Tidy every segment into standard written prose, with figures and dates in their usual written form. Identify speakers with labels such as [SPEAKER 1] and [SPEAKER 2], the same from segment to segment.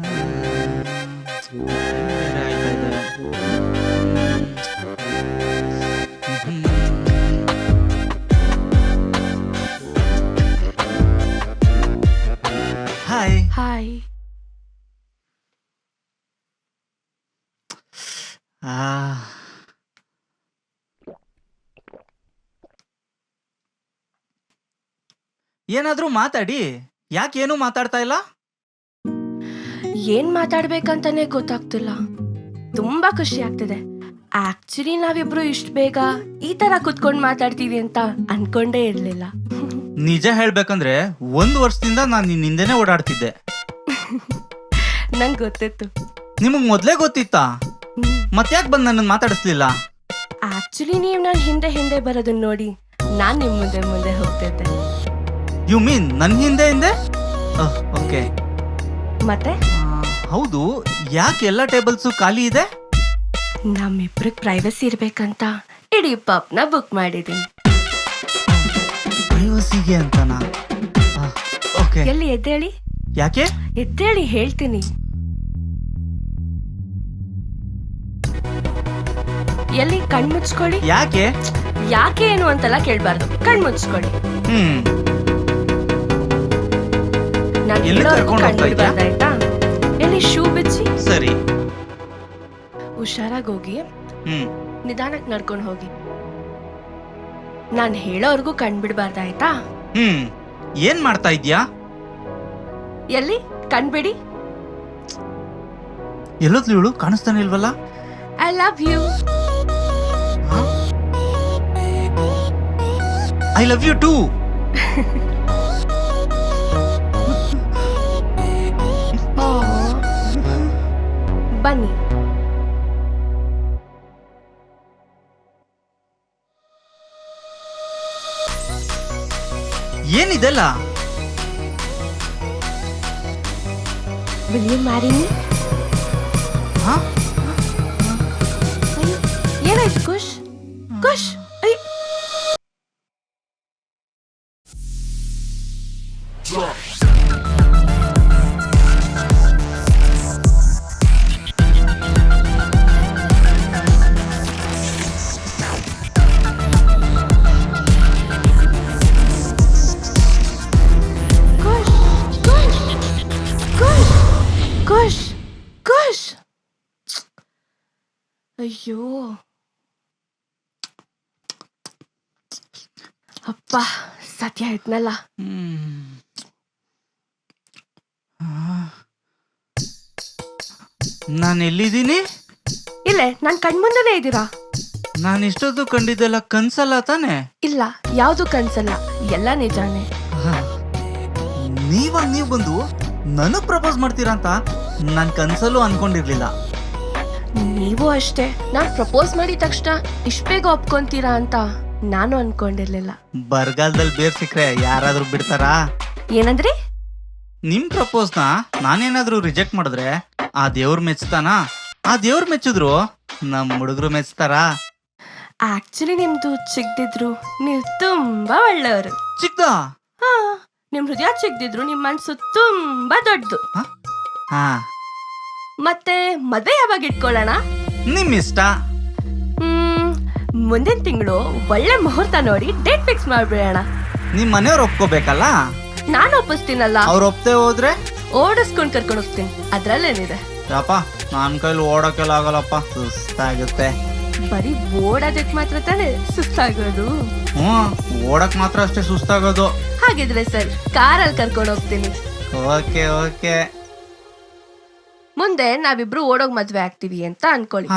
[SPEAKER 1] ಬೇರೆ ಆಯ್ತಾ ಇದೆ. ಹಾಯ್.
[SPEAKER 2] ಹಾಯ್.
[SPEAKER 1] ಆ, ಏನಾದ್ರೂ ಮಾತಾಡಿ. ಯಾಕೇನು ಮಾತಾಡ್ತಾ ಇಲ್ಲ?
[SPEAKER 2] ಏನ್ ಮಾತಾಡ್ಬೇಕಂತಾನೆ ಗೊತ್ತಾಗ್ತಿಲ್ಲ. ತುಂಬಾ ಖುಷಿ ಆಗ್ತಿದೆ. ಆಕ್ಚುಲಿ ನಾವಿಬ್ರು ಇಷ್ಟ ಬೇಗ ಈ ತರ ಕುತ್ಕೊಂಡ್ ಮಾತಾಡ್ತೀವಿ ಅಂತ ಅನ್ಕೊಂಡೇ ಇರ್ಲಿಲ್ಲ.
[SPEAKER 1] ನಿಜ ಹೇಳ್ಬೇಕಂದ್ರೆ 1 ವರ್ಷದಿಂದ ನಾನು ನಿನ್ನ ಹಿಂದೆನೆ ಓಡಾಡ್ತಿದ್ದೆ.
[SPEAKER 2] ನಂಗ್ ಗೊತ್ತಿತ್ತು.
[SPEAKER 1] ನಿಮಗ್ ಮೊದ್ಲೇ ಗೊತ್ತಿತ್ತಾ? ಮತ್ತ್ಯಾಕ್ ಬಂದ್ ನನ್ನ ಮಾತಾಡಿಸ್ಲಿಲ್ಲ?
[SPEAKER 2] ಆಕ್ಚುಲಿ ನೀವ್ ನಾನ್ ಹಿಂದೆ ಹಿಂದೆ ಬರೋದನ್ನ ನೋಡಿ ನಾನ್ ನಿಮ್ ಮುಂದೆ ಮುಂದೆ ಹೋಗ್ತಿದ್ದೆ.
[SPEAKER 1] ಯು ಮೀನ್ ನನ್ ಹಿಂದೆ ಹಿಂದೆ? ಓಕೆ.
[SPEAKER 2] ಮತ್ತೆ
[SPEAKER 1] ಹೌದು, ಯಾಕೆ ಎಲ್ಲ ಟೇಬಲ್ಸು ಖಾಲಿ ಇದೆ?
[SPEAKER 2] ನಮ್ಮಿಬ್ರಿಗೆ ಪ್ರೈವಸಿ ಇರ್ಬೇಕಂತ ಇಡೀ ಪಬ್ನ ಬುಕ್ ಮಾಡಿದೀನಿ.
[SPEAKER 1] ಪ್ರೈವಸಿಗೆ ಅಂತನಾ? ಓಕೆ.
[SPEAKER 2] ಎಲ್ಲಿ ಎದ್ದೇಳಿ?
[SPEAKER 1] ಯಾಕೆ?
[SPEAKER 2] ಎದ್ದೇಳಿ ಹೇಳ್ತೀನಿ. ಎಲ್ಲಿ ಕಣ್ಮುಚ್ಕೊಳ್ಳಿ.
[SPEAKER 1] ಯಾಕೆ?
[SPEAKER 2] ಯಾಕೆ ಏನು ಅಂತೆಲ್ಲ ಕೇಳ್ಬಾರ್ದು. ಕಣ್ಮುಚ್ಕೊಳ್ಳಿ. ನಾನು
[SPEAKER 1] ಎಲ್ಲಿ
[SPEAKER 2] ಹೇಳೋರ್ಗೂ
[SPEAKER 1] ಕರ್ಕೊಂಡು ಹೋಗ್ತಾ ಇದ್ಯಾ?
[SPEAKER 2] ಕಣ್ಬಿಡ್ಬಾರ್ದಾಯ್ತಾ? ಎಲ್ಲಿ ಶೂ ಬಿಚ್ಚಿ.
[SPEAKER 1] ಸರಿ.
[SPEAKER 2] ಹುಷಾರಾಗಿ ಹೋಗಿ. ನಿಧಾನಕ್ಕೆ ನಡ್ಕೊಂಡು ಹೋಗಿ. ನಾನು ಹೇಳೋರ್ಗೂ ಕಣ್ಬಿಡ್ಬಾರ್ದಾಯ್ತಾ?
[SPEAKER 1] ಏನ್ ಮಾಡ್ತಾ ಇದ್ಯಾ?
[SPEAKER 2] ಎಲ್ಲಿ ಕಣ್ಬಿಡಿ.
[SPEAKER 1] ಎಲ್ಲೋದ್ಲು ಇವಳು? ಕಾಣಿಸ್ತಾನೆ ಇಲ್ವಲ್ಲ?
[SPEAKER 2] I love you.
[SPEAKER 1] I love you too.
[SPEAKER 2] ಬನ್ನಿ.
[SPEAKER 1] ಏನಿದೆಲ್ಲ?
[SPEAKER 2] Will you marry me? ಅಯ್ಯೋ, ಏನಾಯ್ತು ಕುಶ್? ಕುಶ್, ಅಯ್ಯೋ. ಕುಶ್, ಕುಶ್. ಅಯ್ಯೋ ಅಪ್ಪ, ಸತ್ಯ ಆಯ್ತನಲ್ಲ.
[SPEAKER 1] ನಾನು ಎಲ್ಲಿದ್ದೀನಿ?
[SPEAKER 2] ಇಲ್ಲೇ ನನ್ ಕಣ್ಮುಂದನೇ ಇದ್ದೀರಾ.
[SPEAKER 1] ನಾನು ಇಷ್ಟೊತ್ತು ಕಂಡಿದ್ದೆಲ್ಲ ಕನ್ಸಲ್ಲ ತಾನೆ?
[SPEAKER 2] ಇಲ್ಲ, ಯಾವ್ದು ಕನ್ಸಲ್ಲ, ಎಲ್ಲ ನಿಜಾನೇ.
[SPEAKER 1] ನೀವಾಗ ನೀವು ಬಂದು ನನಗ್ ಪ್ರಪೋಸ್ ಮಾಡ್ತೀರಾ ಅಂತ ನಾನ್ ಕನ್ಸಲ್ಲೂ ಅನ್ಕೊಂಡಿರ್ಲಿಲ್ಲ.
[SPEAKER 2] ನೀವು ಅಷ್ಟೇ, ನಾನ್ ಪ್ರಪೋಸ್ ಮಾಡಿದ ತಕ್ಷಣ ಇಷ್ಟ ಬೇಗ ಒಪ್ಕೊಂತೀರಾ ಅಂತ ನಾನು ಅನ್ಕೊಂಡಿರ್ಲಿಲ್ಲ.
[SPEAKER 1] ಬರಗಾಲದಲ್ಲಿ ಬೇರ್ ಸಿಕ್ರೆ ಯಾರಾದ್ರೂ ಬಿಡ್ತಾರಾ?
[SPEAKER 2] ಏನಂದ್ರಿ?
[SPEAKER 1] ನಿಮ್ ಪ್ರಪೋಸ್ನ ನಾನೇನಾದ್ರೂ ರಿಜೆಕ್ಟ್ ಮಾಡಿದ್ರೆ ಆ ದೇವ್ರ ಮೆಚ್ತಾನ? ಆ ದೇವ್ರ ಮೆಚ್ಚಿದ್ರು ನಮ್ ಹುಡುಗರು ಮೆಚ್ತಾರಾ?
[SPEAKER 2] ಆಕ್ಚುಲಿ ನಿಮ್ದು ಚಿಕ್ಕದಿದ್ರು ನೀವು ತುಂಬಾ ಒಳ್ಳೆಯವರು.
[SPEAKER 1] ಚಿಕ್ಕದ?
[SPEAKER 2] ಹಾ, ನಿಮ್ ಹೃದಯ ಚಿಕ್ಕದಿದ್ರು ನಿಮ್ ಮನ್ಸು ತುಂಬಾ ದೊಡ್ಡದು.
[SPEAKER 1] ಹಾ.
[SPEAKER 2] ಮತ್ತೆ ಮದ್ವೆ ಯಾವಾಗ ಇಟ್ಕೊಳ್ಳೋಣ?
[SPEAKER 1] ನಿಮ್ ಇಷ್ಟ.
[SPEAKER 2] ಮುಂದಿನ ತಿಂಗಳು ಒಳ್ಳೆ ಮುಹೂರ್ತ ನೋಡಿ ಡೇಟ್ ಫಿಕ್ಸ್ ಮಾಡ್ಬಿಡೋಣ.
[SPEAKER 1] ನಿಮ್ ಮನೆಯವ್ರು ಒಪ್ಕೋಬೇಕಲ್ಲ?
[SPEAKER 2] ನಾನು ಒಪ್ಪಿಸ್ತೀನಲ್ಲ.
[SPEAKER 1] ಅವ್ರು ಒಪ್ತೆ ಹೋದ್ರೆ
[SPEAKER 2] ಓಡಿಸ್ಕೊಂಡ್ ಕರ್ಕೊಂಡು ಹೋಗ್ತೀನಿ, ಅದ್ರಲ್ಲೇನಿದೆ.
[SPEAKER 1] ಯಪ್ಪ, ನನ್ ಕೈಲಿ ಓಡಕ್ಕೆಲ್ಲ ಆಗಲ್ಲಪ್ಪ, ಸುಸ್ತಾಗುತ್ತೆ.
[SPEAKER 2] ಬರೀ ಓಡೋದಕ್ ಮಾತ್ರ ತಾನೇ ಸುಸ್ತಾಗೋದು.
[SPEAKER 1] ಓಡಕ್ ಮಾತ್ರ ಅಷ್ಟೇ ಸುಸ್ತಾಗೋದು.
[SPEAKER 2] ಹಾಗಿದ್ರೆ ಸರಿ, ಕಾರಲ್ಲಿ ಕರ್ಕೊಂಡು ಹೋಗ್ತೀನಿ.
[SPEAKER 1] Okay okay.
[SPEAKER 2] ಮುಂದೆ ನಾವಿಬ್ರು ಓಡೋಗ್ ಮದ್ವೆ ಆಗ್ತೀವಿ ಅಂತ ಅನ್ಕೊಳ್ಳಿ.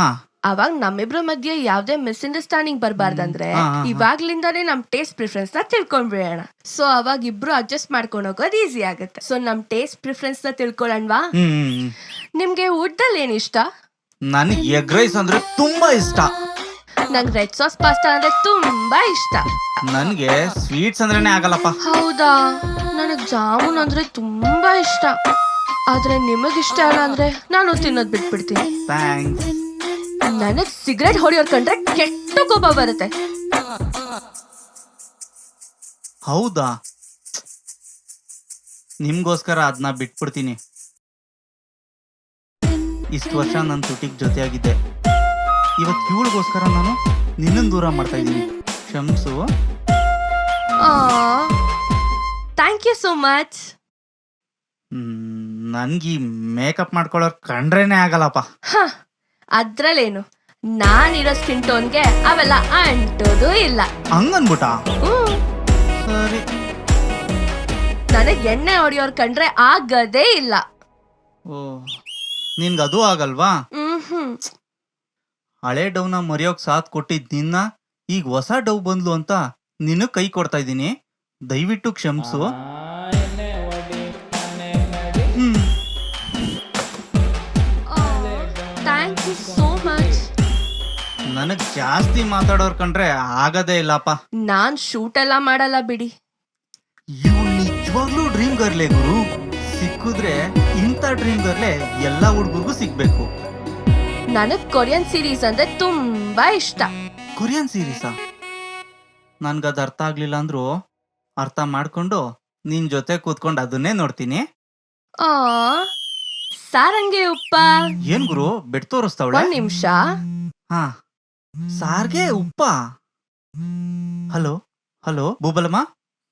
[SPEAKER 2] ಅವಾಗ ನಮ್ಮಿಬ್ರು ಮಧ್ಯೆ ಯಾವ್ದೇ ಮಿಸ್ಅಂಡರ್ಸ್ಟ್ಯಾಂಡಿಂಗ್ ಬರ್ಬಾರ್ದಂದ್ರೆ ಇವಾಗ್ಲಿಂದಾನೇ ನಮ್ ಟೇಸ್ಟ್ ಪ್ರಿಫರೆನ್ಸ್ ನ ತಿಳ್ಕೊಂಡ್ಬಿಡೋಣ. ಸೊ ಅವಾಗ ಇಬ್ರು ಅಡ್ಜಸ್ಟ್ ಮಾಡ್ಕೊಂಡು ಹೋಗೋದು ಈಸಿ ಆಗುತ್ತೆ. ಸೊ ನಮ್ ಟೇಸ್ಟ್ ಪ್ರಿಫರೆನ್ಸ್ ನ ತಿಳ್ಕೊಳ್ಳೋಣವಾ? ನಿಮ್ಗೆ ಊಟದಲ್ಲಿ ಏನ್ ಇಷ್ಟ?
[SPEAKER 1] ನನಗೆ ಎಗ್ ರೈಸ್ ಅಂದ್ರೆ ತುಂಬಾ ಇಷ್ಟ.
[SPEAKER 2] ನಂಗೆ ರೆಡ್ ಸಾಸ್ ಪಾಸ್ತಾ ಅಂದ್ರೆ ತುಂಬಾ ಇಷ್ಟ.
[SPEAKER 1] ನನ್ಗೆ ಸ್ವೀಟ್ಸ್ ಅಂದ್ರೇನೆ ಆಗಲ್ಲಪ್ಪ.
[SPEAKER 2] ಹೌದಾ? ನನಗ್ ಜಾಮೂನ್ ಅಂದ್ರೆ ತುಂಬಾ ಇಷ್ಟ. ಆದ್ರೆ ನಿಮಗಿಷ್ಟ ಅಲ್ಲ ಅಂದ್ರೆ ನಾನು ತಿನ್ನೋದ್ ಬಿಟ್ಬಿಡ್ತೀನಿ.
[SPEAKER 1] ಥ್ಯಾಂಕ್ಸ್.
[SPEAKER 2] ನನಗ್ ಸಿಗರೇಟ್ ಹೊಡಿಯೋರ್ ಕಂಡ್ರೆ ಕೆಟ್ಟ ಕೋಪ ಬರುತ್ತೆ.
[SPEAKER 1] ಹೌದಾ? ನಿಮ್ಗೋಸ್ಕರ ಅದನ್ನ ಬಿಟ್ಬಿಡ್ತೀನಿ. ಇಷ್ಟು ವರ್ಷ ನನ್ನ ತುಟಿಗೆ ಜೊತೆಯಾಗಿದ್ದೆ. ಇವತ್ತು ಇವಳಿಗೋಸ್ಕರ ನಾನು ನಿನ್ನನ್ನು ದೂರ ಮಾಡ್ತಾ ಇದ್ದೀನಿ. ಕ್ಷಮಿಸು.
[SPEAKER 2] Thank you so much.
[SPEAKER 1] ನನ್ಗೆ ಈ ಮೇಕಪ್ ಮಾಡ್ಕೊಳ್ಳೋರು ಕಂಡ್ರೇನೆ ಆಗಲ್ಲಪ್ಪ.
[SPEAKER 2] ಅದ್ರಲ್ಲೇನು, ನಾನಿರೋ ಸ್ಕಿನ್ ಟೋನ್ಗೆ ಅವೆಲ್ಲ ಅಂಟೋದು ಇಲ್ಲ.
[SPEAKER 1] ಹಂಗನ್ಬಿಟ್ಟ? ಸರಿ.
[SPEAKER 2] ನನಗೆ ಎಣ್ಣೆ ಹೊಡಿಯೋರ್ ಕಂಡ್ರೆ ಆಗದೇ ಇಲ್ಲ.
[SPEAKER 1] ಓ, ನಿನ್ಗದು ಆಗಲ್ವಾ? ಹಳೆ ಡವ್ನ ಮರೆಯೋಕ್ ಸಾಥ್ ಕೊಟ್ಟಿದ್ ನಿನ್ನ ಈಗ ಹೊಸ ಡವ್ ಬಂದ್ಲು ಅಂತ ನಿನಗ್ ಕೈ ಕೊಡ್ತಾ ಇದ್ದೀನಿ. ದಯವಿಟ್ಟು ಕ್ಷಮಿಸು.
[SPEAKER 2] Thank you so much.
[SPEAKER 1] ನನಗ್ ಜಾಸ್ತಿ ಮಾತಾಡೋರ್ ಕಂಡ್ರೆ ಆಗದೇ ಇಲ್ಲಪ್ಪ.
[SPEAKER 2] ನಾನ್ ಶೂಟ್ ಎಲ್ಲ ಮಾಡಲ್ಲ ಬಿಡಿ.
[SPEAKER 1] ಇವ್ಳು ನಿಜವಾಗ್ಲೂ ಡ್ರೀಮ್ ಗರ್ಲೆ ಗುರು. ಸಿಕ್ಕಿದ್ರೆ ಇಂಥ ಡ್ರೀಮ್ ಗರ್ಲೆ ಎಲ್ಲಾ ಹುಡುಗರಿಗೂ ಸಿಗ್ಬೇಕು.
[SPEAKER 2] ನನಗ್ ಕೊರಿಯನ್ ಸೀರೀಸ್ ಅಂದ್ರೆ ತುಂಬಾ ಇಷ್ಟ.
[SPEAKER 1] ಕೊರಿಯನ್ ಸೀರೀಸಾ? ನನ್ಗದ್ ಅರ್ಥ ಆಗ್ಲಿಲ್ಲ ಅಂದ್ರು ಅರ್ಥ ಮಾಡ್ಕೊಂಡು ನಿನ್ ಜೊತೆ ಕೂತ್ಕೊಂಡು ಅದನ್ನೇ ನೋಡ್ತೀನಿ.
[SPEAKER 2] ಸಾರಂಗೆ ಉಪ್ಪ.
[SPEAKER 1] ಏನ್ ಗುರು ಬೆಡ್ ತೋರಿಸ್ತಾವಳೆ?
[SPEAKER 2] ಒಂದ್ ನಿಮಿಷ.
[SPEAKER 1] ಹಾ, ಸಾರ್ಗೆ ಉಪ್ಪ. ಹಲೋ ಹಲೋ, ಬೂಬಲಮ್ಮ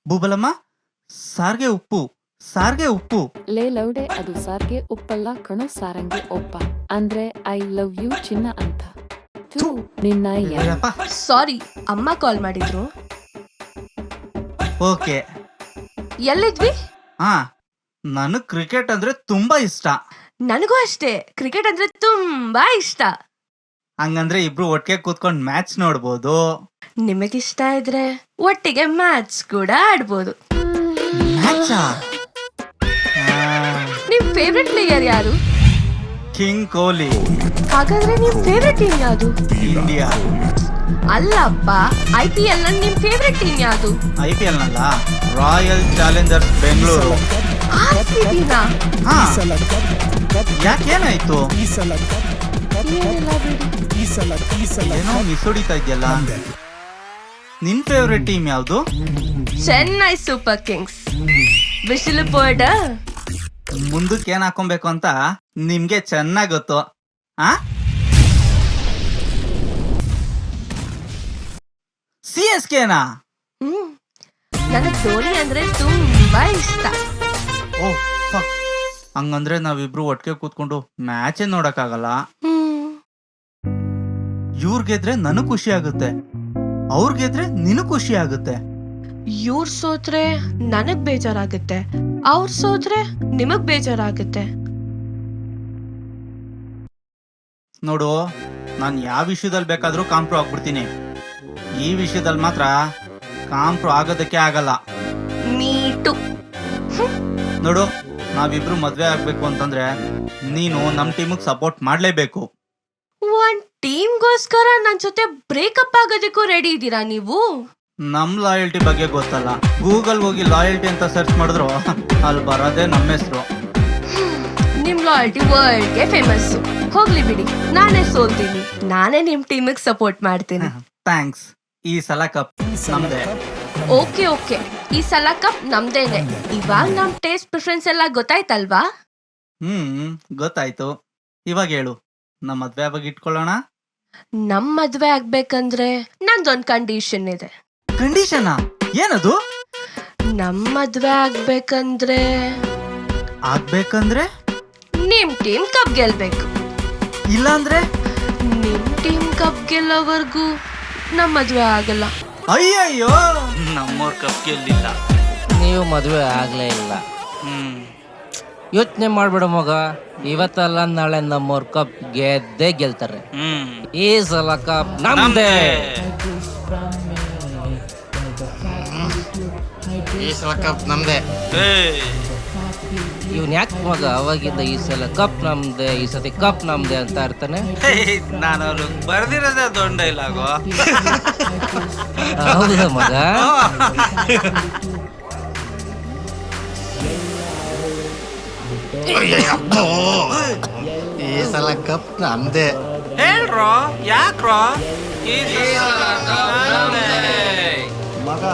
[SPEAKER 1] ಬೂಬಲಮ್ಮ, ಸಾರ್ಗೆ ಉಪ್ಪು, ಸಾರ್ಗೆ ಉಪ್ಪು.
[SPEAKER 3] ಲೇ ಲೌಡೆ, ಅದು ಸಾರ್ಗೆ ಉಪ್ಪಲ್ಲ ಕಣೋ, ಸಾರಂಗೆ ಒಪ್ಪ ಅಂದ್ರೆ ಐ ಲವ್ ಯು ಚಿನ್ನ ಅಂತ. ನಿನ್ನ
[SPEAKER 2] ಸಾರಿ, ಅಮ್ಮ ಕಾಲ್ ಮಾಡಿದ್ರು.
[SPEAKER 1] ಓಕೆ.
[SPEAKER 2] ಎಲ್ಲಿದ್ವಿ?
[SPEAKER 1] ಹಾ, ನನಗ್ ಕ್ರಿಕೆಟ್ ಅಂದ್ರೆ ತುಂಬಾ ಇಷ್ಟ.
[SPEAKER 2] ನನಗೂ ಅಷ್ಟೇ, ಕ್ರಿಕೆಟ್ ಅಂದ್ರೆ ತುಂಬಾ ಇಷ್ಟ.
[SPEAKER 1] ಹಂಗಂದ್ರೆ ಇಬ್ರು ಒಟ್ಟಿಗೆ ಕೂತ್ಕೊಂಡ್ ಮ್ಯಾಚ್ ನೋಡ್ಬೋದು.
[SPEAKER 2] ನಿಮಗಿಷ್ಟ ಇದ್ರೆ ಒಟ್ಟಿಗೆ ಮ್ಯಾಚ್ ಕೂಡ ಆಡ್ಬೋದು. ನಿಮ್ ಫೇವ್ರೆಟ್ ಪ್ಲೇಯರ್ ಯಾರು?
[SPEAKER 1] ಕಿಂಗ್ ಕೊಹ್ಲಿ.
[SPEAKER 2] ಹಾಗಾದ್ರೆ ನಿಮ್ ಫೇವ್ರೆಟ್ ಟೀಮ್ ಯಾವುದು?
[SPEAKER 1] ಇಂಡಿಯಾ.
[SPEAKER 2] ಅಲ್ಲಪ್ಪ, IPL ನಲ್ಲಿ ನಿಮ್ ಫೇವ್ರೆಟ್ ಟೀಮ್ ಯಾವುದು?
[SPEAKER 1] IPL ನಲ್ಲ ರಾಯಲ್ ಚಾಲೆಂಜರ್ಸ್ ಬೆಂಗಳೂರು.
[SPEAKER 2] RCBನಾ?
[SPEAKER 1] ಹಾ, ಯಾಕೇನಾಯ್ತು? ಏನೋ ಮಿಸ್ ಹೊಡಿತಾ ಇದೆಯಲ್ಲ. ನಿನ್ ಫೇವ್ರೆಟ್ ಟೀಮ್ ಯಾವುದು?
[SPEAKER 2] Chennai super Kings. ಬಿಸಿಲು ಪೋರ್ಡ.
[SPEAKER 1] ಮುಂದಕ್ಕೆ ಏನ್ ಹಾಕೊಬೇಕು ಅಂತ ನಿಮ್ಗೆ ಚೆನ್ನಾಗ್ ಗೊತ್ತು. CSKನಾ?
[SPEAKER 2] ನನಗ್ ಧೋನಿ ಅಂದ್ರೆ ತುಂಬಾ ಇಷ್ಟ.
[SPEAKER 1] ಓ ಫಕ್, ಹಂಗಂದ್ರೆ ನಾವಿಬ್ರು ಒಟ್ಟಿಗೆ ಕೂತ್ಕೊಂಡು ಮ್ಯಾಚೇ ನೋಡಕ್ಕಾಗಲ್ಲ. ಇವ್ರ್ ಗೆದ್ರೆ ನನಗ್ ಖುಷಿ ಆಗುತ್ತೆ, ಅವ್ರ್ ಗೆದ್ರೆ ನಿನಗ್ ಖುಷಿ ಆಗುತ್ತೆ.
[SPEAKER 2] ಇವ್ರ್ ಸೋತ್ರೆ ನನಗ್ ಬೇಜಾರಾಗುತ್ತೆ, ಅವ್ರ್ ಸೋತ್ರೆ ನಿಮಗ್ ಬೇಜಾರಾಗುತ್ತೆ.
[SPEAKER 1] ನೋಡು, ನಾನ್ ಯಾವ ವಿಷಯದಲ್ಲಿ ಬೇಕಾದ್ರೂ ಕಾಂಪ್ರೋ ಆಗ್ಬಿಡ್ತೀನಿ. ಈ ವಿಷಯದಲ್ಲಿ ಮಾತ್ರ ಕಾಂಪ್ರೋ ಆಗೋದಕ್ಕೆ ಆಗಲ್ಲ.
[SPEAKER 2] ಮೀಟು.
[SPEAKER 1] ನೋಡು, ನಾವಿಬ್ರು ಮದ್ವೆ ಆಗ್ಬೇಕು ಅಂತಂದ್ರೆ ನೀನು ನಮ್ ಟೀಮಿಗೆ ಸಪೋರ್ಟ್ ಮಾಡ್ಲೇಬೇಕು.
[SPEAKER 2] ಒಂದ್ ಟೀಮ್ಗೋಸ್ಕರ ನನ್ ಜೊತೆ ಬ್ರೇಕಪ್ ಆಗೋದಕ್ಕೂ ರೆಡಿ ಇದ್ದೀರಾ ನೀವು?
[SPEAKER 1] ನಮ್ ಲಾಯಲ್ಟಿ ಬಗ್ಗೆ ಗೊತ್ತಲ್ಲ. ಗೂಗಲ್ ಹೋಗಿ ಲಾಯಲ್ಟಿ ಅಂತ ಸರ್ಚ್ ಮಾಡಿದ್ರು ಅಲ್ಲಿ ಬರೋದೇ ನಮ್ಮ ಹೆಸರು.
[SPEAKER 2] ನಿಮ್ ಲಾಯಲ್ಟಿ ವರ್ಲ್ಡ್ಗೆ ಫೇಮಸ್. ಹೋಗ್ಲಿ ಬಿಡಿ, ನಾನೇ ಸೋಲ್ತೀನಿ. ನಾನೇ ನಿಮ್ ಟೀಮಿಗೆ ಸಪೋರ್ಟ್ ಮಾಡ್ತೀನಿ.
[SPEAKER 1] ಥ್ಯಾಂಕ್ಸ್. ಈ ಸಲ ಕಪ್ ನಮ್ದೇ.
[SPEAKER 2] ಓಕೆ, ಈ ಸಲ ಕಪ್ ನಮ್ದೇನೆ. ಇವಾಗ ನಮ್ ಟೇಸ್ಟ್ ಪ್ರಿಫರೆನ್ಸ್ ಎಲ್ಲ ಗೊತ್ತಾಯ್ತಲ್ವಾ?
[SPEAKER 1] ಗೊತ್ತಾಯ್ತು. ಇವಾಗ ಹೇಳು, ನಮ್ ಮದ್ವೆ ಬಗ್ಗೆ ಇಟ್ಕೊಳ್ಳೋಣ.
[SPEAKER 2] ನಮ್ ಮದ್ವೆ ಆಗ್ಬೇಕಂದ್ರೆ ನಂದೊಂದ್ ಕಂಡೀಷನ್ ಇದೆ.
[SPEAKER 1] ಕಂಡೀಷನ್ ಏನದು?
[SPEAKER 2] ನಮ್ ಮದ್ವೆ ಆಗ್ಬೇಕಂದ್ರೆ ನಿಮ್ ಟೀಮ್ ಕಪ್ ಗೆಲ್ಬೇಕು.
[SPEAKER 1] ಇಲ್ಲಾಂದ್ರೆ
[SPEAKER 2] ನಿಮ್ ಟೀಮ್ ಕಪ್ ಗೆಲ್ಲೋವರ್ಗೂ ನಮ್ ಮದ್ವೆ ಆಗಲ್ಲ.
[SPEAKER 1] ಅಯ್ಯಯ್ಯೋ, ನಮ್ಮವ್ರ ಕಪ್ ಗೆಲ್ಲಿಲ್ಲ,
[SPEAKER 4] ನೀವು ಮದುವೆ ಆಗ್ಲೇ ಇಲ್ಲ. ಯೋಚನೆ ಮಾಡ್ಬೇಡ ಮಗ, ಇವತ್ತಲ್ಲ ನಾಳೆ ನಮ್ಮವ್ರ ಕಪ್ ಗೆದ್ದೇ ಗೆಲ್ತಾರೆ. ಈ ಸಲ ಕಪ್ ನಮ್ದೇ.
[SPEAKER 5] ಈ ಸಲ ಕಪ್ ನಮ್ದೇ.
[SPEAKER 4] ಇವ್ನ ಯಾಕೆ ಮಗ ಅವಾಗಿಂದ ಈ ಸಲ ಕಪ್ ನಮ್ದೆ, ಈ ಸತಿ ಕಪ್ ನಮ್ದೆ ಅಂತ ಇರ್ತಾನೆ.
[SPEAKER 1] ನಾನು ಅವ್ರು ಬರ್ದಿರೋದೇ ದೊಡ್ಡ ಡೈಲಾಗು.
[SPEAKER 4] ಹೌದಾ ಮಗ?
[SPEAKER 5] ಈ ಸಲ ಕಪ್ ನಮ್ದೇ.
[SPEAKER 1] ಹೇಳ್ರೋ, ಯಾಕ್ರೋ?
[SPEAKER 6] ಮಗ,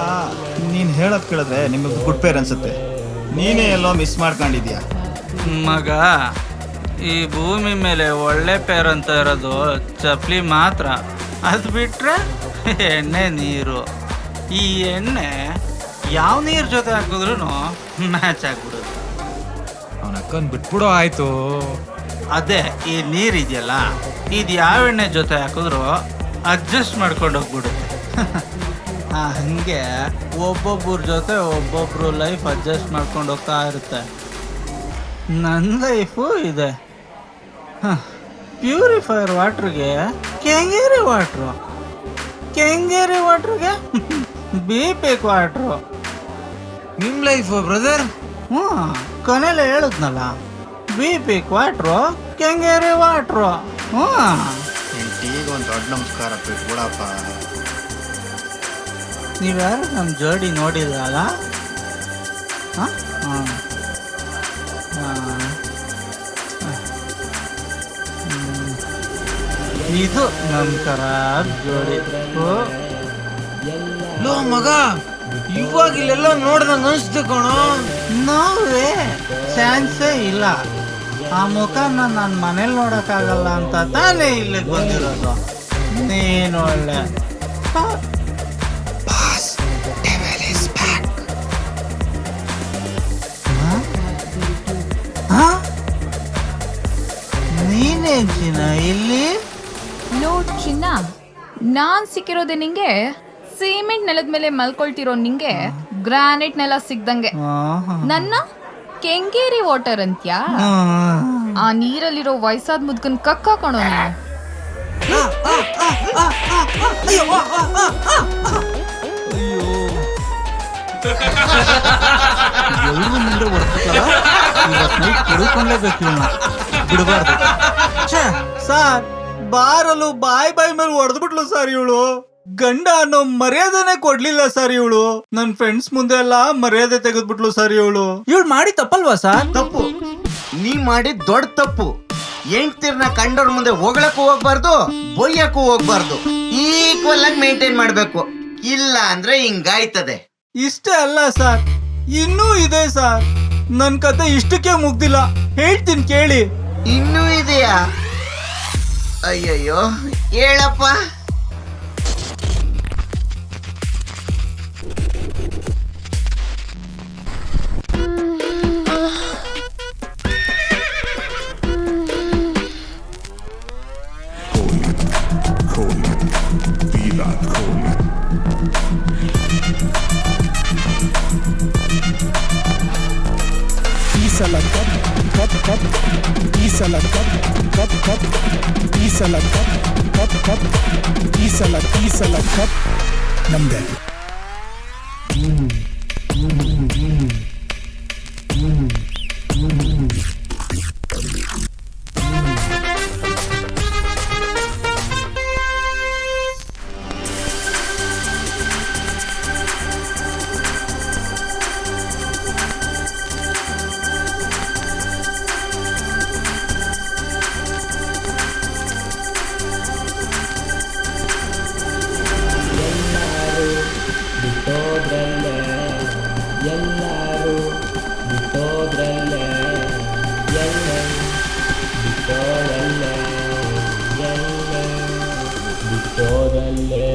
[SPEAKER 6] ನೀನ್ ಹೇಳೋದ್ ಕೇಳಿದ್ರೆ ನಿಮಗೆ ಗುಡ್ ಪೇರ್ ಅನ್ಸುತ್ತೆ. ನೀನೇ ಎಲ್ಲೋ ಮಿಸ್ ಮಾಡ್ಕೊಂಡಿದ್ಯಾ
[SPEAKER 1] ಮಗ. ಈ ಭೂಮಿ ಮೇಲೆ ಒಳ್ಳೆ ಪೇರ್ ಅಂತ ಇರೋದು ಚಪ್ಲಿ ಮಾತ್ರ. ಅದು ಬಿಟ್ರೆ ಎಣ್ಣೆ ನೀರು. ಈ ಎಣ್ಣೆ ಯಾವ ನೀರ್ ಜೊತೆ ಹಾಕಿದ್ರು ಮ್ಯಾಚ್ ಆಗ್ಬಿಡುತ್ತೆ.
[SPEAKER 6] ಅವನ ಅಕ್ಕನ್ ಬಿಟ್ಬಿಡೋ ಆಯ್ತು.
[SPEAKER 1] ಅದೇ ಈ ನೀರ್ ಇದೆಯಲ್ಲ, ಇದು ಯಾವ ಎಣ್ಣೆ ಜೊತೆ ಹಾಕಿದ್ರು ಅಡ್ಜಸ್ಟ್ ಮಾಡ್ಕೊಂಡು ಹೋಗ್ಬಿಡುತ್ತೆ. ಹಂಗೆ ಒಬ್ಬೊಬ್ಬರ ಜೊತೆ ಒಬ್ಬೊಬ್ರು ಲೈಫ್ ಅಡ್ಜಸ್ಟ್ ಮಾಡ್ಕೊಂಡು ಹೋಗ್ತಾ ಇರುತ್ತೆ. ನನ್ನ ಲೈಫು ಇದೆ. ಪ್ಯೂರಿಫೈಯರ್ ವಾಟ್ರಿಗೆ ಕೆಂಗೇರಿ ವಾಟ್ರು, ಕೆಂಗೇರಿ ವಾಟ್ರಿಗೆ BP ವಾಟ್ರು.
[SPEAKER 6] ನಿಮ್ ಲೈಫ್ ಬ್ರದರ್?
[SPEAKER 1] ಹ್ಞೂ, ಕೊನೆಲೆ ಹೇಳಿದ್ನಲ್ಲ, BP ವಾಟ್ರು ಕೆಂಗೇರಿ ವಾಟ್ರು. ಹ್ಞೂ,
[SPEAKER 5] ಈಗ ಒಂದು ದೊಡ್ಡ ನಮಸ್ಕಾರ ಬಿಟ್ಬಿಡಪ್ಪ.
[SPEAKER 1] ನೀವ್ಯಾರು ನಮ್ಮ ಜೋಡಿ ನೋಡಿದ್ರಲ್ಲ? ಹಾಂ ಹಾಂ ಇದು ನಮ್ಮ ಖರಾಬ್ ಜೋಡಿ.
[SPEAKER 6] ಲೋ ಮಗ, ಇವಾಗ ಇಲ್ಲೆಲ್ಲ ನೋಡ್ದಂಗ ಅನ್ಸ್ತು ಕಣೋ.
[SPEAKER 1] ನೋವೇ ಚಾನ್ಸೇ ಇಲ್ಲ. ಆ ಮುಖನ ನನ್ನ ಮನೇಲಿ ನೋಡೋಕ್ಕಾಗಲ್ಲ ಅಂತ ತಾನೇ ಇಲ್ಲಿಗೆ ಬಂದಿರೋದು. ನೀನು ಒಳ್ಳೆ ನೀನೇನ್ ಚಿನ್ನ ಇಲ್ಲಿ?
[SPEAKER 7] ಲೋ ಚಿನ್ನ, ನಾನ್ ಸಿಕ್ಕಿರೋದೆ ನಿಂಗೆ ಸಿಮೆಂಟ್ ನೆಲದ ಮೇಲೆ ಮಲ್ಕೊಳ್ತಿರೋ ನಿಂಗೆ ಗ್ರಾನೈಟ್ ನೆಲ ಸಿಗ್ದಂಗೆ. ನನ್ನ ಕೆಂಗೇರಿ ವಾಟರ್ ಅಂತ್ಯಾ? ಆ ನೀರಲ್ಲಿರೋ ವಯಸ್ಸಾದ ಮುದ್ಕನ್ ಕಕ್ಕ ಕಣೋ ನೀನು.
[SPEAKER 1] ಎಲ್ಲರೂ ಮುಂದೆ ಹೊಡ್ತಲ್ಲ, ಇವತ್ತು ನೈಟ್ ಕುಡ್ಕೊಂಡ್ಲೇಬೇಕು ಇವನ್ನ, ಬಿಡಬಾರ್ದು. ಸರ್, ಬಾರಲು ಬಾಯ್ ಮೇಲೆ ಹೊಡೆದ್ಬಿಟ್ಲು ಸರ್ ಇವಳು. ಗಂಡ ಅನ್ನೋ ಮರ್ಯಾದೆನೆ ಕೊಡ್ಲಿಲ್ಲ ಸರ್ ಇವಳು. ನನ್ ಫ್ರೆಂಡ್ಸ್ ಮುಂದೆ ಎಲ್ಲ ಮರ್ಯಾದೆ ತೆಗೆದ್ಬಿಟ್ಲು ಸರ್ ಇವಳು. ಇವಳು ಮಾಡಿ ತಪ್ಪಲ್ವಾ ಸರ್?
[SPEAKER 5] ತಪ್ಪು, ನೀ ಮಾಡಿ ದೊಡ್ಡ ತಪ್ಪು. ಹೆಂಡ್ತಿರ್ನ ಕಂಡೋರ್ ಮುಂದೆ ಹೊಗಳಕ್ಕೂ ಹೋಗ್ಬಾರ್ದು, ಬೊಯ್ಯಕ್ಕೂ ಹೋಗ್ಬಾರ್ದು. ಈಕ್ವಲ್ ಆಗಿ ಮೇಂಟೈನ್ ಮಾಡ್ಬೇಕು, ಇಲ್ಲ ಅಂದ್ರೆ ಹಿಂಗಾಯ್ತದೆ.
[SPEAKER 1] ಇಷ್ಟೇ ಅಲ್ಲ ಸರ್, ಇನ್ನೂ ಇದೆ ಸರ್. ನನ್ ಕತೆ ಇಷ್ಟಕ್ಕೆ ಮುಗ್ದಿಲ್ಲ, ಹೇಳ್ತೀನಿ ಕೇಳಿ.
[SPEAKER 5] ಇನ್ನೂ ಇದೆಯಾ? ಅಯ್ಯಯ್ಯೋ, ಹೇಳಪ್ಪ.
[SPEAKER 8] ಈ ಸಲ ಕಪ್ ನಮ್ದೆ.
[SPEAKER 9] ಬಿಟ್ಟೋದಲ್ಲೇ